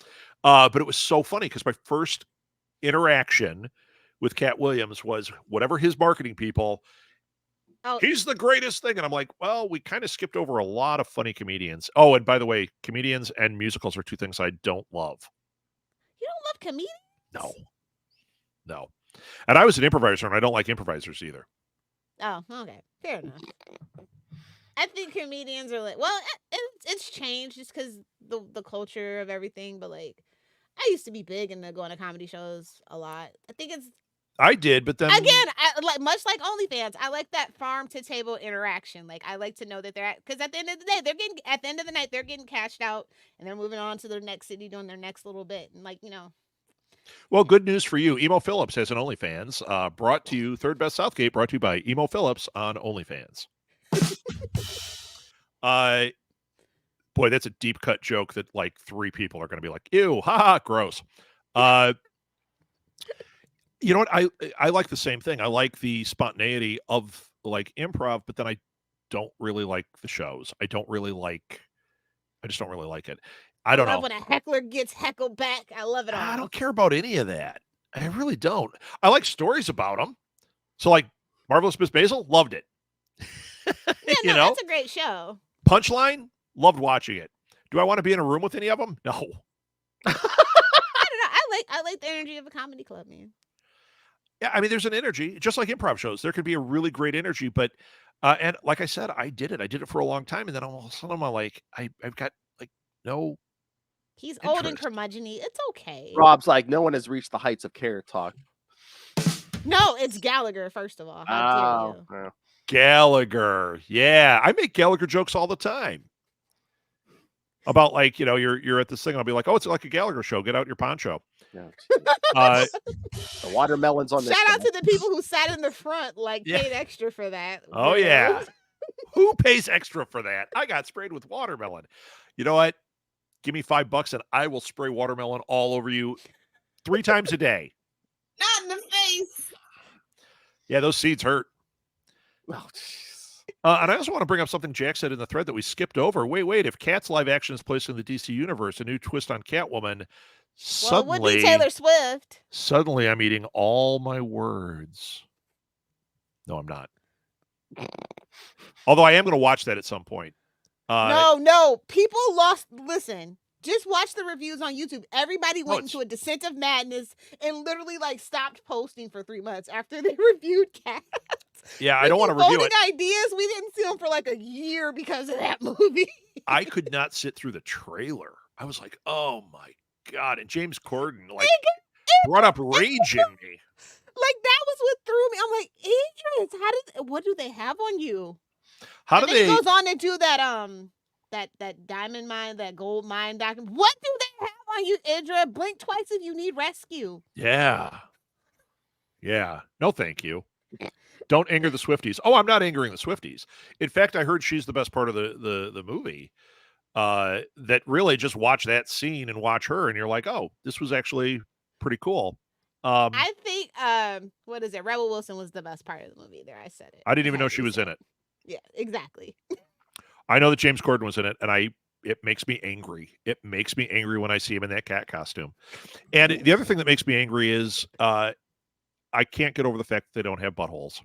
But it was so funny because my first interaction with Cat Williams was whatever his marketing people, he's the greatest thing. And I'm like, well, we kind of skipped over a lot of funny comedians. Oh, and by the way, comedians and musicals are two things I don't love. You don't love comedians? No. And I was an improviser, and I don't like improvisers either. Oh, okay. Fair enough. I think comedians are like, well, it's changed just because the culture of everything. But like, I used to be big into going to comedy shows a lot. I think I did, but then again, much like OnlyFans, I like that farm to table interaction. Like, I like to know that because at the end of the day, at the end of the night, they're getting cashed out, and they're moving on to their next city, doing their next little bit, and like, you know. Well, good news for you. Emo Phillips has an OnlyFans. Brought to you, Third Best Southgate, brought to you by Emo Phillips on OnlyFans. Boy, that's a deep cut joke that like 3 people are going to be like, ew, haha, gross. You know what? I like the same thing. I like the spontaneity of like improv, but then I don't really like the shows. I don't really like I just don't really like it. I don't love know. when a heckler gets heckled back. I love it all. I don't care about any of that. I really don't. I like stories about them. So, like, Marvelous Miss Maisel, loved it. Yeah, You no, know? that's a great show. Punchline, loved watching it. Do I want to be in a room with any of them? No. I don't know. I like the energy of a comedy club, man. Yeah, I mean, there's an energy, just like improv shows. There could be a really great energy, but and like I said, I did it. I did it for a long time, and then all of a sudden, I'm like, I've got like no. He's old and Interest. curmudgeon-y. It's okay. Rob's like, no one has reached the heights of Carrot Talk. No, it's Gallagher, first of all. How dare you? Yeah. Gallagher, yeah, I make Gallagher jokes all the time. About like, you know, you're at this thing. I'll be like, oh, it's like a Gallagher show. Get out your poncho. Yeah. The watermelons on this. Shout out to the people who sat in the front, like Yeah. paid extra for that. Oh Really. yeah, who pays extra for that? I got sprayed with watermelon. You know what? Give me $5 and I will spray watermelon all over you 3 times a day. Not in the face. Yeah, those seeds hurt. Oh, jeez. And I also want to bring up something Jack said in the thread that we skipped over. Wait. If Cat's live action is placed in the DC universe, a new twist on Catwoman, Well, it would be Taylor Swift. Suddenly I'm eating all my words. No, I'm not. Although I am going to watch that at some point. No. People lost. Listen, just watch the reviews on YouTube. Everybody went into a descent of madness and literally like stopped posting for 3 months after they reviewed Cats. Yeah, I don't want to review it. Ideas. We didn't see them for like a year because of that movie. I could not sit through the trailer. I was like, oh my God. And James Corden like brought up rage in me. Like that was what threw me. I'm like, Idris, what do they have on you? How do they? He goes on to do that diamond mine, that gold mine document. What do they have on you, Idra? Blink twice if you need rescue. Yeah. No, thank you. Don't anger the Swifties. Oh, I'm not angering the Swifties. In fact, I heard she's the best part of the movie. That really just watch that scene and watch her, and you're like, oh, this was actually pretty cool. I think what is it? Rebel Wilson was the best part of the movie. There, I said it. I didn't even know she was in it. Yeah, exactly. I know that James Corden was in it, and it makes me angry. It makes me angry when I see him in that cat costume. And the other thing that makes me angry is I can't get over the fact that they don't have buttholes.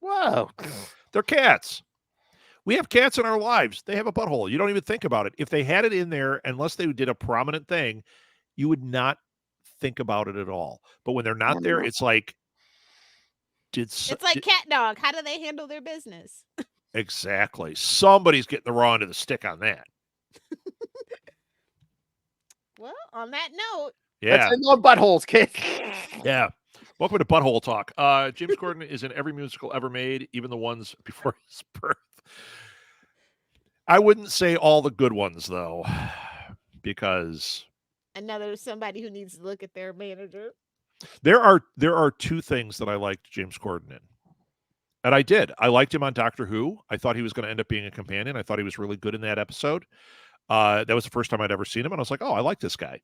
Whoa. They're cats. We have cats in our lives. They have a butthole. You don't even think about it. If they had it in there, unless they did a prominent thing, you would not think about it at all. But when they're not there, it's like, it's like cat dog. How do they handle their business? Exactly. Somebody's getting the raw end of the stick on that. Well, on that note. Yeah. That's no buttholes, kid. Yeah. Welcome to Butthole Talk. James Corden is in every musical ever made, even the ones before his birth. I wouldn't say all the good ones, though, because another somebody who needs to look at their manager. There are 2 things that I liked James Corden in. And I did. I liked him on Doctor Who. I thought he was going to end up being a companion. I thought he was really good in that episode. That was the first time I'd ever seen him, and I was like, oh, I like this guy.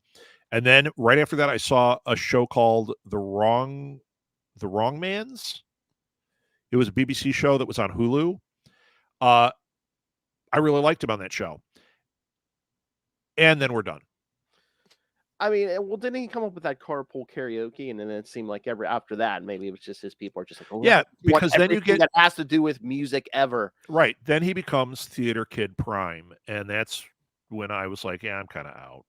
And then right after that, I saw a show called The Wrong Mans. It was a BBC show that was on Hulu. I really liked him on that show. And then we're done. I mean, well, didn't he come up with that carpool karaoke? And then it seemed like after that, maybe it was just his people are just like, oh, yeah, because then you get that has to do with music ever. Right. Then he becomes Theater Kid Prime. And that's when I was like, yeah, I'm kind of out.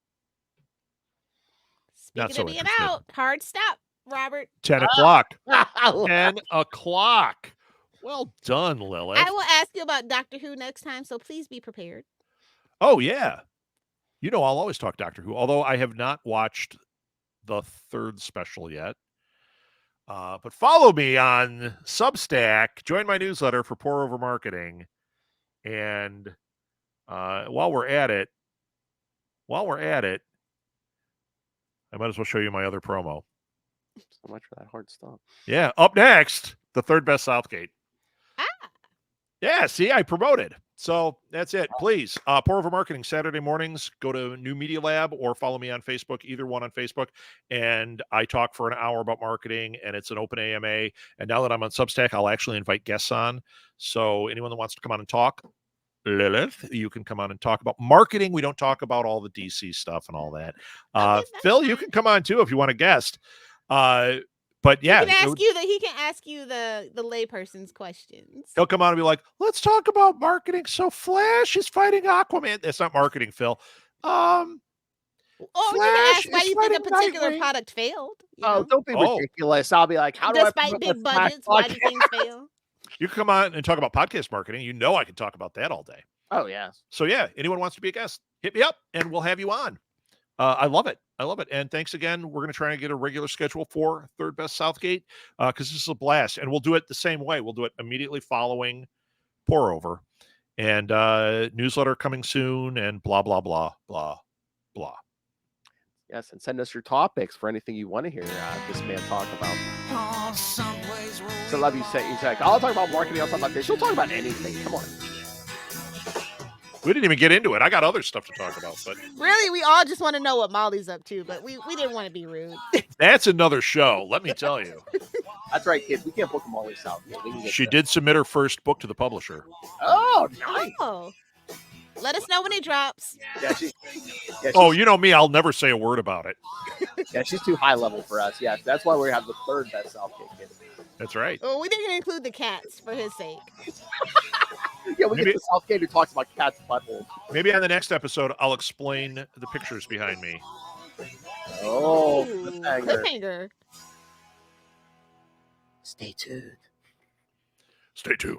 Speaking of being out, hard stop, Robert. 10 o'clock. 10 o'clock. Well done, Lilith. I will ask you about Doctor Who next time, so please be prepared. Oh, yeah. You know, I'll always talk Doctor Who, although I have not watched the 3rd special yet. But follow me on Substack. Join my newsletter for Pour Over Marketing. And while we're at it, I might as well show you my other promo. So much for that hard stop. Yeah. Up next, the 3rd best Southgate. Ah. Yeah. See, I promoted. So that's it. Please, Pour Over Marketing, Saturday mornings. Go to New Media Lab or follow me on Facebook, either one on Facebook. And I talk for an hour about marketing, and it's an open AMA. And now that I'm on Substack, I'll actually invite guests on. So anyone that wants to come on and talk, Lilith. You can come on and talk about marketing. We don't talk about all the DC stuff and all that. Okay, that's Phil, you fine. can come on too if you want to guest. But yeah, he can ask you the layperson's questions. he'll come on and be like, let's talk about marketing. So Flash is fighting Aquaman. That's not marketing, Phil. Or you Flash can ask why is you think a fighting particular Nightwing. product failed. Oh, don't be Oh. ridiculous. I'll be like, how do I Despite promote big my Flash budgets, why do podcast? things fail? You can come on and talk about podcast marketing. You know I can talk about that all day. Oh, yes. So yeah, anyone wants to be a guest, hit me up and we'll have you on. I love it. I love it. And thanks again. We're going to try and get a regular schedule for Third Best Southgate because this is a blast. And we'll do it the same way. We'll do it immediately following Pour Over. And newsletter coming soon and blah, blah, blah, blah, blah. Yes, and send us your topics for anything you want to hear this man talk about. So love you say he's like, I'll talk about marketing, I'll talk about this. You'll talk about anything. Come on. We didn't even get into it. I got other stuff to talk about, but Really, we all just want to know what Molly's up to, but we didn't want to be rude. that's another show. Let me tell you. That's right, kids. We can't book them all South. She did submit her first book to the publisher. Oh, nice. Oh, let us know when it drops. Yeah, she's Oh, you know me. I'll never say a word about it. yeah, she's too high level for us. Yes, that's why we have the third best Southgate kid. That's right. Well, we didn't include the cats for his sake. Yeah, we Maybe- get the Southgate who talks about cats' buttholes. Maybe on the next episode, I'll explain the pictures behind me. Oh, Ooh, cliffhanger. cliffhanger. Stay tuned. Stay tuned.